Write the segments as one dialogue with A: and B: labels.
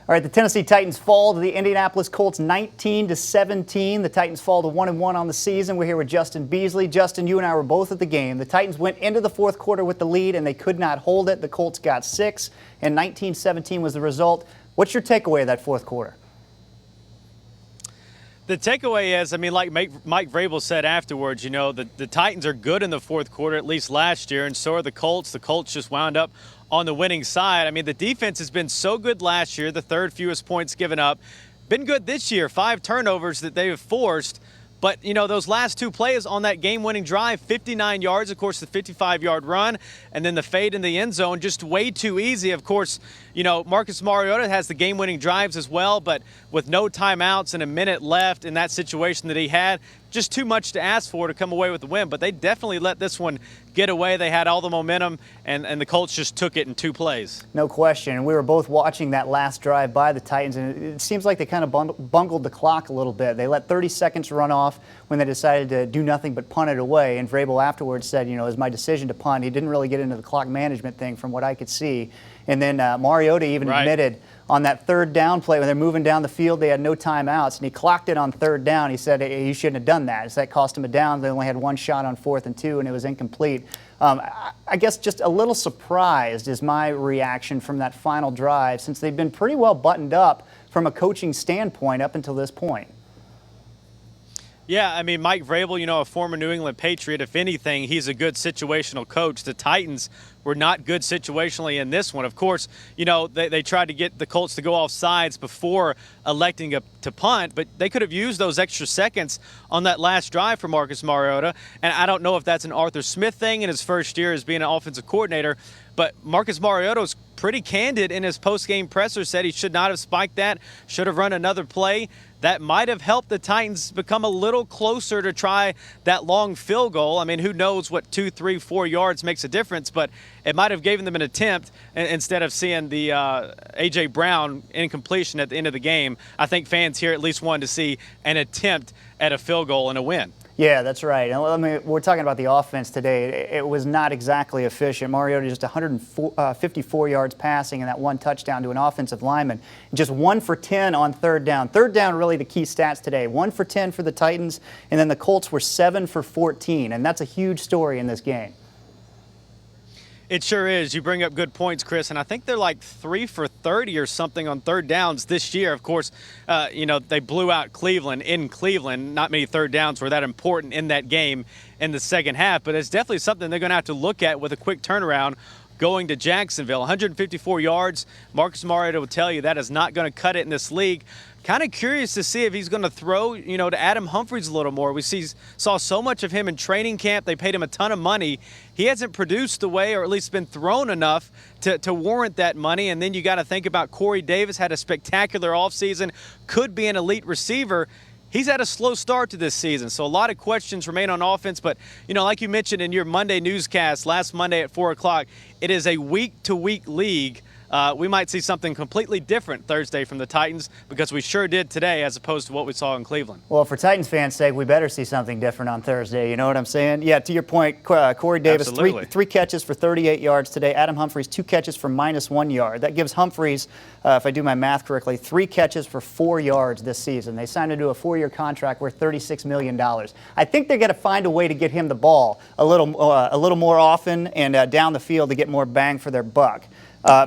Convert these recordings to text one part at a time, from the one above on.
A: All right, the Tennessee Titans fall to the Indianapolis Colts 19-17. The Titans fall to 1-1 on the season. We're here with Justin Beasley. Justin, you and I were both at the game. The Titans went into the fourth quarter with the lead, and they could not hold it. The Colts got 6, and 19-17 was the result. What's your takeaway of that fourth quarter?
B: The takeaway is, like Mike Vrabel said afterwards, the Titans are good in the fourth quarter, at least last year, and so are the Colts. The Colts just wound up on the winning side. The defense has been so good last year, the third fewest points given up. Been good this year, 5 turnovers that they have forced. But, those last 2 plays on that game-winning drive, 59 yards, of course, the 55-yard run, and then the fade in the end zone, just way too easy. Of course, Marcus Mariota has the game-winning drives as well, but with no timeouts and a minute left in that situation that he had, just too much to ask for to come away with the win. But they definitely let this one get away. They had all the momentum, and the Colts just took it in 2 plays.
A: No question. We were both watching that last drive by the Titans, and it seems like they kind of bungled the clock a little bit. They let 30 seconds run off when they decided to do nothing but punt it away. And Vrabel afterwards said, it was my decision to punt. He didn't really get into the clock management thing from what I could see. And then Mariota even admitted on that third down play when they're moving down the field, they had no timeouts, and he clocked it on third down. He said he shouldn't have done that. So that cost him a down. They only had 1 shot on 4th and 2, and it was incomplete. I guess just a little surprised is my reaction from that final drive, since they've been pretty well buttoned up from a coaching standpoint up until this point.
B: Yeah, Mike Vrabel, a former New England Patriot, if anything, he's a good situational coach. The Titans were not good situationally in this one. Of course, they tried to get the Colts to go off sides before electing to punt, but they could have used those extra seconds on that last drive for Marcus Mariota. And I don't know if that's an Arthur Smith thing in his first year as being an offensive coordinator, but Marcus Mariota was pretty candid in his post-game presser, said he should not have spiked that, should have run another play. That might have helped the Titans become a little closer to try that long field goal. Who knows what 2, 3, 4 yards makes a difference, but it might have given them an attempt instead of seeing the A.J. Brown incompletion at the end of the game. I think fans here at least wanted to see an attempt at a field goal and a win.
A: Yeah, that's right. And we're talking about the offense today. It was not exactly efficient. Mariota just 154 yards passing and that 1 touchdown to an offensive lineman. Just 1 for 10 on third down. Third down really the key stats today. 1 for 10 for the Titans, and then the Colts were 7 for 14, and that's a huge story in this game.
B: It sure is. You bring up good points, Chris, and I think they're like 3 for 30 or something on third downs this year. Of course, they blew out Cleveland in Cleveland. Not many third downs were that important in that game in the second half, but it's definitely something they're going to have to look at with a quick turnaround going to Jacksonville. 154 yards. Marcus Mariota will tell you that is not going to cut it in this league. Kind of curious to see if he's going to throw, to Adam Humphries a little more. We saw so much of him in training camp. They paid him a ton of money. He hasn't produced the way, or at least been thrown enough to warrant that money. And then you got to think about Corey Davis, had a spectacular offseason, could be an elite receiver. He's had a slow start to this season, so a lot of questions remain on offense. But, like you mentioned in your Monday newscast last Monday at 4 o'clock, it is a week-to-week league. We might see something completely different Thursday from the Titans, because we sure did today as opposed to what we saw in Cleveland.
A: Well, for Titans fans' sake, we better see something different on Thursday. You know what I'm saying? Yeah, to your point, Corey Davis, three catches for 38 yards today. Adam Humphries, 2 catches for -1 yard. That gives Humphries, if I do my math correctly, 3 catches for 4 yards this season. They signed him to a 4-year contract worth $36 million. I think they're going to find a way to get him the ball a little more often and down the field to get more bang for their buck.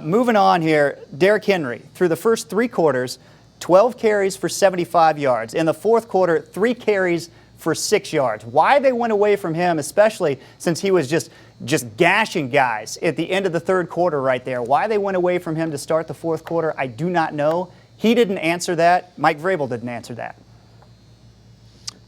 A: Moving on here, Derrick Henry, through the first 3 quarters, 12 carries for 75 yards. In the fourth quarter, 3 carries for 6 yards. Why they went away from him, especially since he was just gashing guys at the end of the third quarter right there. Why they went away from him to start the fourth quarter, I do not know. He didn't answer that. Mike Vrabel didn't answer that.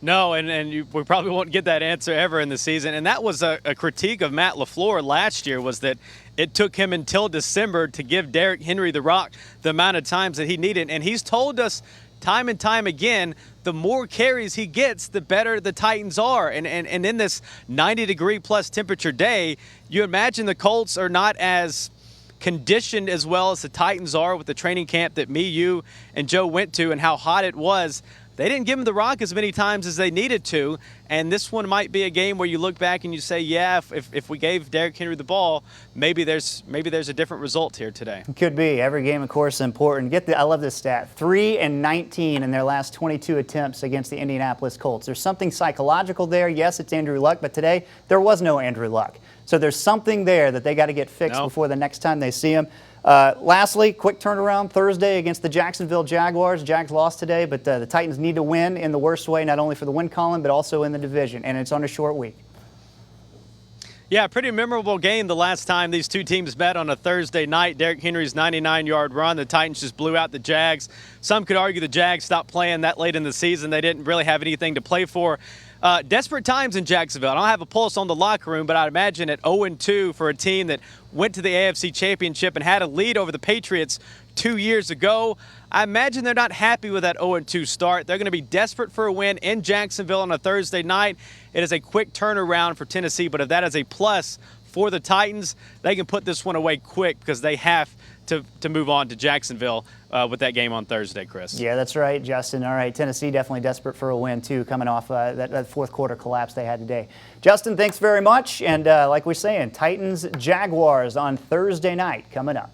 B: No, we probably won't get that answer ever in the season. And that was a critique of Matt LaFleur last year, was that it took him until December to give Derrick Henry the rock the amount of times that he needed. And he's told us time and time again, the more carries he gets, the better the Titans are. And in this 90-degree-plus temperature day, you imagine the Colts are not as conditioned as well as the Titans are with the training camp that me, you, and Joe went to and how hot it was. they didn't give them the rock as many times as they needed to. And this one might be a game where you look back and you say, yeah, if we gave Derrick Henry the ball, maybe there's a different result here today.
A: Could be. Every game, of course, is important. I love this stat. 3-19 in their last 22 attempts against the Indianapolis Colts. There's something psychological there. Yes, it's Andrew Luck, but today there was no Andrew Luck. So there's something there that they got to get fixed before the next time they see him. Lastly, quick turnaround Thursday against the Jacksonville Jaguars. Jags lost today, but the Titans need to win in the worst way, not only for the win column, but also in the division, and it's on a short week.
B: Yeah, pretty memorable game the last time these two teams met on a Thursday night. Derrick Henry's 99-yard run. The Titans just blew out the Jags. Some could argue the Jags stopped playing that late in the season. They didn't really have anything to play for. Desperate times in Jacksonville. I don't have a pulse on the locker room, but I'd imagine at 0-2 for a team that went to the AFC Championship and had a lead over the Patriots 2 years ago. I imagine they're not happy with that 0-2 start. They're going to be desperate for a win in Jacksonville on a Thursday night. It is a quick turnaround for Tennessee, but if that is a plus for the Titans, they can put this one away quick because they have to move on to Jacksonville with that game on Thursday, Chris.
A: Yeah, that's right, Justin. All right, Tennessee definitely desperate for a win, too, coming off that fourth quarter collapse they had today. Justin, thanks very much. And like we're saying, Titans-Jaguars on Thursday night coming up.